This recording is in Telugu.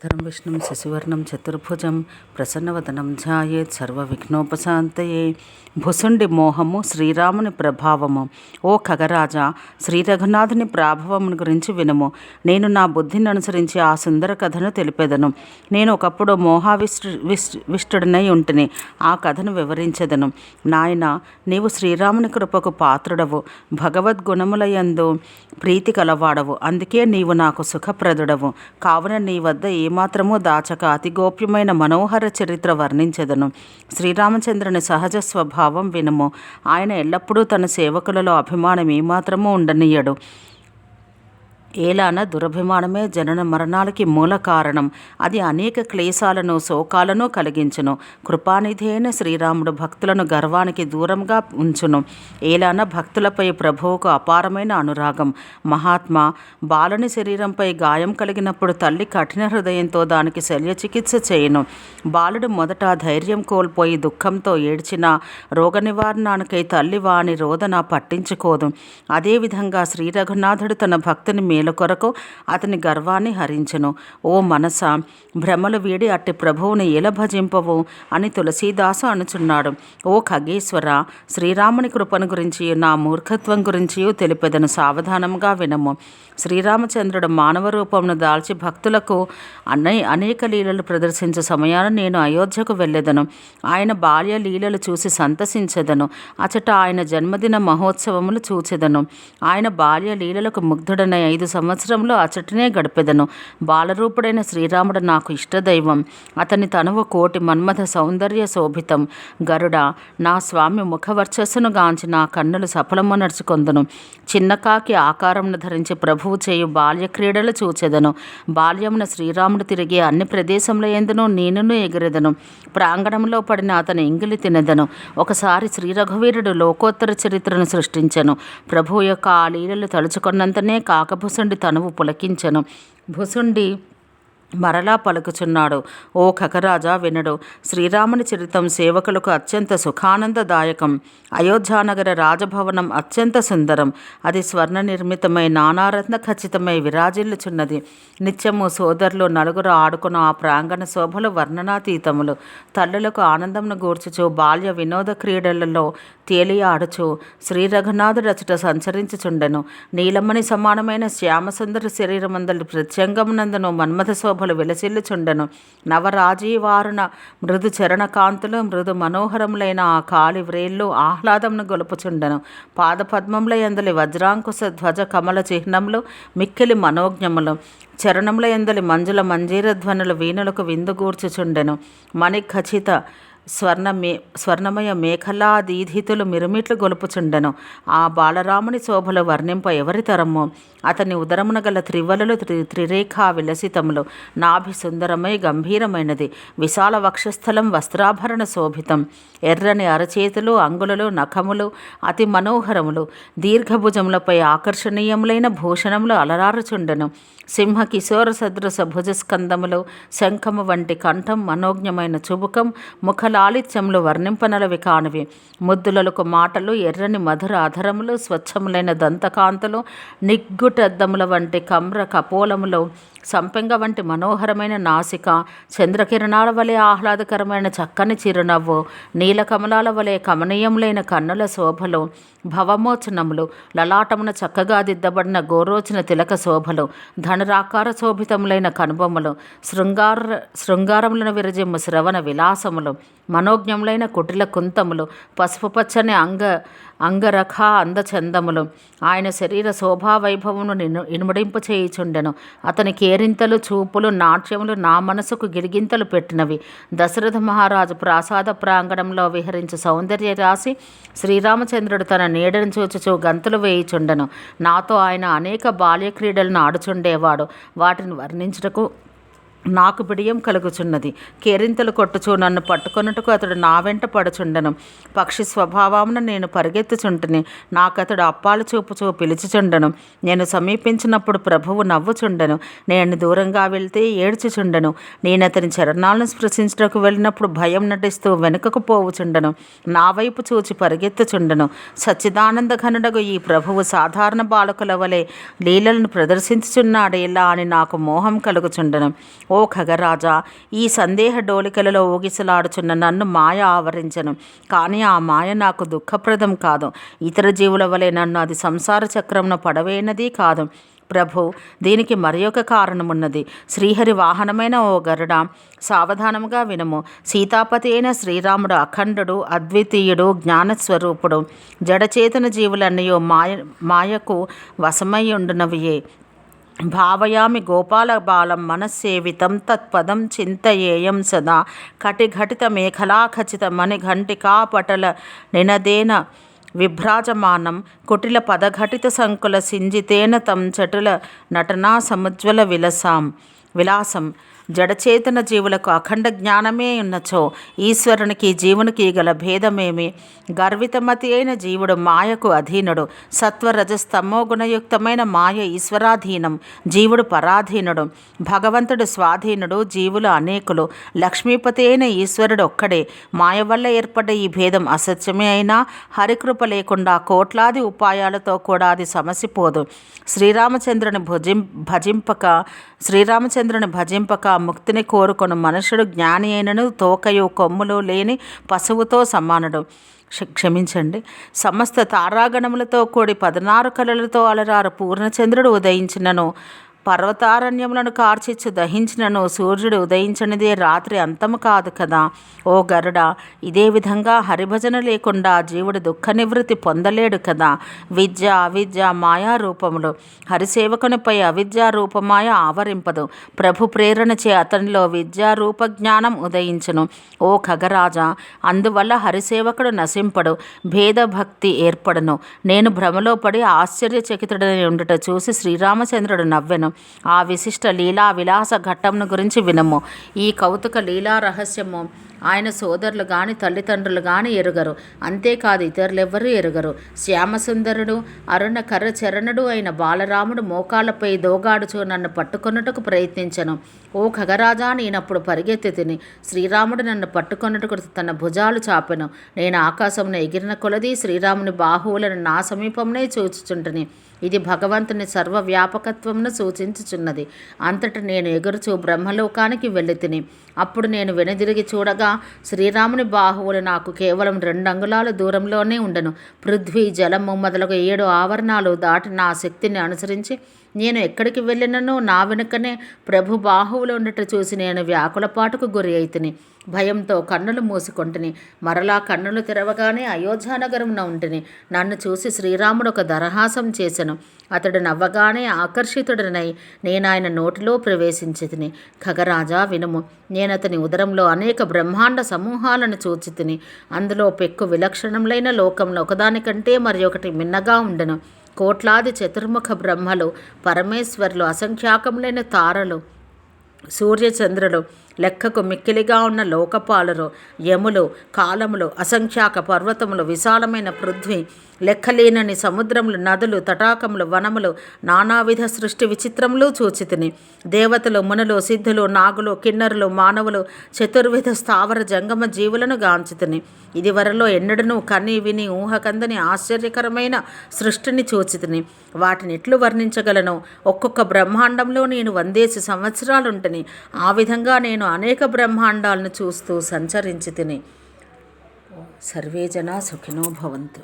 శుక్లాంబరధరం విష్ణుం శశివర్ణం చతుర్భుజం ప్రసన్నవదనం ధ్యాయేత్ సర్వవిఘ్నోపశాంతయే. భుసుండి మోహము శ్రీరాముని ప్రభావము. ఓ ఖగరాజా, శ్రీ రఘునాథుని ప్రాభవమును గురించి వినుము. నేను నా బుద్ధిని అనుసరించి ఆ సుందర కథను తెలిపెదను. నేను ఒకప్పుడు విష్టుడనై ఉంటిని. ఆ కథను వివరించెదను. నాయన, నీవు శ్రీరాముని కృపకు పాత్రుడవు, భగవద్గుణములయందు ప్రీతి కలవాడవు. అందుకే నీవు నాకు సుఖప్రదుడవు. కావున నీ వద్ద ఏమాత్రమూ దాచక అతి గోప్యమైన మనోహర చరిత్ర వర్ణించెదను. శ్రీరామచంద్రుని సహజ స్వభావం వినుము. ఆయన ఎల్లప్పుడూ తన సేవకులలో అభిమానం ఏమాత్రమూ ఉండనీయడు. ఏలాన దురభిమానమే జనన మరణాలకి మూల కారణం. అది అనేక క్లేశాలను శోకాలను కలిగించును. కృపానిధి అయిన శ్రీరాముడు భక్తులను గర్వానికి దూరంగా ఉంచును. ఏలాన భక్తులపై ప్రభువుకు అపారమైన అనురాగం. మహాత్మా, బాలుని శరీరంపై గాయం కలిగినప్పుడు తల్లి కఠిన హృదయంతో దానికి శల్యచికిత్స చేయను. బాలుడు మొదట ధైర్యం కోల్పోయి దుఃఖంతో ఏడ్చినా రోగ నివారణకై తల్లి వాని రోదన పట్టించుకోదు. అదేవిధంగా శ్రీ రఘునాథుడు తన భక్తుని మేలు కొరకు అతని గర్వాన్ని హరించెను. ఓ మనస, భ్రమలు వీడి అట్టి ప్రభువుని ఎలా భజింపవు అని తులసీదాసు అనుచున్నాడు. ఓ ఖగేశ్వర, శ్రీరాముని కృపను గురించి నా మూర్ఖత్వం గురించి తెలిపెదను. సావధానంగా వినము. శ్రీరామచంద్రుడు మానవ రూపమును దాల్చి భక్తులకు అనేక లీలలు ప్రదర్శించే సమయాన నేను అయోధ్యకు వెళ్ళెదను. ఆయన బాల్య లీలలు చూసి సంతసించెదను. అచట ఆయన జన్మదిన మహోత్సవములు చూచెదను. ఆయన బాల్య లీలలకు ముగ్ధుడనై 5 సంవత్సరంలో అచటనే గడిపెదను. బాలరూపుడైన శ్రీరాముడు నాకు ఇష్టదైవం. అతని తనువు కోటి మన్మథ సౌందర్య శోభితం. గరుడ, నా స్వామి ముఖవర్చస్సును గాంచి నా కన్నులు సఫలము నడుచుకొందును. చిన్నకాకి ఆకారమును ధరించి ప్రభువు చేయు బాల్య క్రీడలు చూచెదను. బాల్యమున శ్రీరాముడు తిరిగే అన్ని ప్రదేశముల యందును నేనును ఎగిరెదను. ప్రాంగణంలో పడిన అతని ఎంగిలి తినెదను. ఒకసారి శ్రీ రఘువీరుడు లోకోత్తర చరిత్రను సృష్టించెను. ప్రభువు యొక్క ఆ లీలలు తలుచుకున్నంతనే కాకభుసుండి తనువు పులకించెను. భుసుండి మరలా పలుకుచున్నాడు. ఓ ఖగరాజా, వినడు. శ్రీరాముని చరితం సేవకులకు అత్యంత సుఖానందదాయకం. అయోధ్యానగర రాజభవనం అత్యంత సుందరం. అది స్వర్ణ నిర్మితమై నానారత్న ఖచ్చితమై విరాజిల్లుచున్నది. నిత్యము సోదరులు నలుగురు ఆడుకున్న ఆ ప్రాంగణ శోభలు వర్ణనాతీతములు. తల్లులకు ఆనందమును గూర్చుచు బాల్య వినోద క్రీడలలో తేలియాడుచు శ్రీ రఘునాథుడచట సంచరించుచుండెను. నీలమణి సమానమైన శ్యామసుందర శరీరమందలి ప్రత్యంగమునందును మన్మథ శోభలు విలసిల్లుచుండెను. నవరాజీవారుణ మృదు చరణ కాంతులు మృదు మనోహరములైన ఆ కాలి వ్రేళ్ళు ఆహ్లాదమును గొలుపుచుండెను. పాదపద్మముల యందలి వజ్రాంకుశ ధ్వజ కమల చిహ్నములు మిక్కిలి మనోజ్ఞములు. చరణముల యందలి మంజుల మంజీరధ్వనులు వీణులకు విందుగూర్చుచుండెను. మణిఖచిత స్వర్ణమయ మేఖలాదీధితులు మిరుమిట్లు గొలుపుచుండెను. ఆ బాలరాముని శోభలు వర్ణింప ఎవరి తరము? అతని ఉదరమున గల త్రివలలు త్రిరేఖా విలసితములు. నాభి సుందరమై గంభీరమైనది. విశాల వక్షస్థలం వస్త్రాభరణ శోభితం. ఎర్రని అరచేతులు, అంగుళలు, నఖములు అతి మనోహరములు. దీర్ఘభుజములపై ఆకర్షణీయములైన భూషణములు అలరారుచుండెను. సింహ కిశోర సదృశ భుజస్కందములు, శంఖము వంటి కంఠం, మనోజ్ఞమైన చుబుకం, ముఖలాలిత్యములు వర్ణింపనలవి కానివి. ముద్దులకు మాటలు, ఎర్రని మధుర అధరములు, స్వచ్ఛములైన దంతకాంతులు, నిగ్గుటద్దముల వంటి కమ్ర కపోలములు, సంపెంగ వంటి మనోహరమైన నాసిక, చంద్రకిరణాల వలె ఆహ్లాదకరమైన చక్కని చిరునవ్వు, నీలకమలాల వలె కమనీయములైన కన్నుల శోభలు, భవమోచనములు, లలాటమున చక్కగా దిద్దబడిన గోరోచన తిలక శోభలు, ధనురాకార శోభితములైన కనుబొమ్మలు, శృంగారములను విరజిమ్ము శ్రవణ విలాసములు, మనోజ్ఞములైన కుటిల కుంతములు, పసుపు పచ్చని అంగరఖ అందచందములు. ఆయన శరీర శోభావైభవమును ఇనుమడింపు చేయుచుండెను. అతని కేరింతలు, చూపులు, నాట్యములు నా మనసుకు గిరిగింతలు పెట్టినవి. దశరథ మహారాజు ప్రాసాద ప్రాంగణంలో విహరించు సౌందర్య రాశి శ్రీరామచంద్రుడు తన నీడను చూచుచూ గంతులు వేయుచుండెను. నాతో ఆయన అనేక బాల్య క్రీడలను ఆడుచుండేవాడు. వాటిని వర్ణించుటకు నాకు బిడియం కలుగుచున్నది. కేరింతలు కొట్టుచు నన్ను పట్టుకొనుటకు అతడు నా వెంట పడుచుండెను. పక్షి స్వభావమున నేను పరిగెత్తుచుంటిని. నాకతడు అప్పాలు చూపుచూ పిలుచుచుండెను. నేను సమీపించినప్పుడు ప్రభువు నవ్వుచుండెను. నేను దూరంగా వెళ్తే ఏడ్చుచుండెను. నేనతని చరణాలను స్పృశించుటకు వెళ్ళినప్పుడు భయం నటిస్తూ వెనుకకు పోవుచుండెను. నా వైపు చూచి పరిగెత్తుచుండెను. సచ్చిదానంద ఘనుడగు ఈ ప్రభువు సాధారణ బాలకుల వలె లీలలను ప్రదర్శించుచున్నాడేలా అని నాకు మోహం కలుగుచుండెను. ఓ ఖగరాజా, ఈ సందేహ డోలికలలో ఊగిసలాడుచున్న నన్ను మాయ ఆవరించను. కానీ ఆ మాయ నాకు దుఃఖప్రదం కాదు. ఇతర జీవుల వలె నన్ను అది సంసార చక్రంను పడవేనది కాదు. ప్రభు, దీనికి మరి ఒక కారణమున్నది. శ్రీహరి వాహనమైన ఓ గరుడ, సావధానముగా వినుము. సీతాపతి అయిన శ్రీరాముడు అఖండుడు, అద్వితీయుడు, జ్ఞానస్వరూపుడు. జడచేతన జీవులన్నయో మాయకు వశమయ్యుండునవియే. భావయామి గోపాల బాలం మనస్సేవితం తత్పదం చింతయేయం సదా. కటిఘటిత మేఖలాఖచిత మణిఘంటికా పటల నినదేన విభ్రాజమానం కుటిల పదఘటిత సంకుల సింజితేన తం చటుల నటనా సముజ్వల విలాసం. జడచేతన జీవులకు అఖండ జ్ఞానమే ఉన్నచో ఈశ్వరునికి జీవునికి గల భేదమేమి? గర్వితమతి అయిన జీవుడు మాయకు అధీనుడు. సత్వరజస్తమో గుణయుక్తమైన మాయ ఈశ్వరాధీనం, జీవుడు పరాధీనుడు. భగవంతుడు స్వాధీనుడు, జీవులు అనేకులు. లక్ష్మీపతి అయిన ఈశ్వరుడు ఒక్కడే. మాయ వల్ల ఏర్పడ్డ ఈ భేదం అసత్యమే అయినా హరికృప లేకుండా కోట్లాది ఉపాయాలతో కూడా అది సమసిపోదు. శ్రీరామచంద్రుని భజింపక ముక్తిని కోరుకొను మనుషుడు జ్ఞాని అయినను తోకయు కొమ్ములు లేని పశువుతో సమానుడు. క్షమించండి. సమస్త తారాగణములతో కూడి 16 కళలతో అలరారు పూర్ణచంద్రుడు ఉదయించినను, పర్వతారణ్యములను కార్చిచ్చు దహించినను సూర్యుడు ఉదయించనిదే రాత్రి అంతము కాదు కదా. ఓ గరుడ, ఇదే విధంగా హరిభజన లేకుండా జీవుడు దుఃఖ నివృత్తి పొందలేడు కదా. విద్య అవిద్య మాయారూపములు. హరిసేవకునిపై అవిద్యారూపమాయ ఆవరింపదు. ప్రభు ప్రేరణచే అతనిలో విద్యారూప జ్ఞానం ఉదయించును. ఓ ఖగరాజా, అందువల్ల హరిసేవకుడు నశింపడు, భేదభక్తి ఏర్పడును. నేను భ్రమలో పడి ఆశ్చర్యచకితుడని ఉండుట చూసి శ్రీరామచంద్రుడు నవ్వెను. ఆ విశిష్ట లీలా విలాస ఘట్టమును గురించి వినము. ఈ కౌతుక లీలా రహస్యము ఆయన సోదరులు గాని తల్లిదండ్రులు గాని ఎరుగరు. అంతేకాదు ఇతరులెవ్వరూ ఎరుగరు. శ్యామసుందరుడు అరుణ కరచరణుడు అయిన బాలరాముడు మోకాళ్ళపై దోగాడుచు నన్ను పట్టుకొనుటకు ప్రయత్నించను. ఓ ఖగరాజా, నేనప్పుడు పరిగెత్తి తిని శ్రీరాముడు నన్ను పట్టుకొనుటకు తన భుజాలు చాపెను. నేను ఆకాశమును ఎగిరిన కొలది శ్రీరాముని బాహువులను నా సమీపంనే చూచుచుంటిని. ఇది భగవంతుని సర్వవ్యాపకత్వమును సూచించుచున్నది. అంతట నేను ఎగురుచూ బ్రహ్మలోకానికి వెళ్ళి తిని. అప్పుడు నేను వెనుదిరిగి చూడగా శ్రీరాముని బాహువులు నాకు కేవలం 2 అంగుళాల దూరంలోనే ఉండను. పృథ్వీ, జలము మొదలగు 7 ఆవరణాలు దాటి నా శక్తిని అనుసరించి నేను ఎక్కడికి వెళ్ళినను నా వెనుకనే ప్రభు బాహువులు ఉండట చూసి నేను వ్యాకులపాటుకు గురి అయితిని. భయంతో కన్నులు మూసుకొంటిని. మరలా కన్నులు తెరవగానే అయోధ్యానగరమున ఉంటిని. నన్ను చూసి శ్రీరాముడు ఒక దరహాసం చేసెను. అతడు నవ్వగానే ఆకర్షితుడనై నేనాయన నోటిలో ప్రవేశించితిని. ఖగరాజా, వినుము. నేనతని ఉదరంలో అనేక బ్రహ్మాండ సమూహాలను చూచితిని. అందులో పెక్కు విలక్షణములైన లోకంలో ఒకదానికంటే మరి ఒకటి మిన్నగా ఉండెను. కోట్లాది చతుర్ముఖ బ్రహ్మలు, పరమేశ్వరులు, అసంఖ్యాకములైన తారలు, సూర్యచంద్రులు, లెక్కకు మిక్కిలిగా ఉన్న లోకపాలురు, యములు, కాలములు, అసంఖ్యాక పర్వతములు, విశాలమైన పృథ్వీ, లెక్కలేనని సముద్రములు, నదులు, తటాకములు, వనములు, నానావిధ సృష్టి విచిత్రములు చూచితిని. దేవతలు, మునులు, సిద్ధులు, నాగులు, కిన్నరులు, మానవులు, చతుర్విధ స్థావర జంగమ జీవులను గాంచితిని. ఇదివరలో ఎన్నడూ కని విని ఊహకందని ఆశ్చర్యకరమైన సృష్టిని చూచితిని. వాటిని ఎట్లు వర్ణించగలను? ఒక్కొక్క బ్రహ్మాండంలో నేను 100 సంవత్సరాలుంటిని. ఆ విధంగా నేను అనేక బ్రహ్మాండాలను చూస్తూ సంచరించి తిని. సర్వే జనా సుఖినో భవంతు.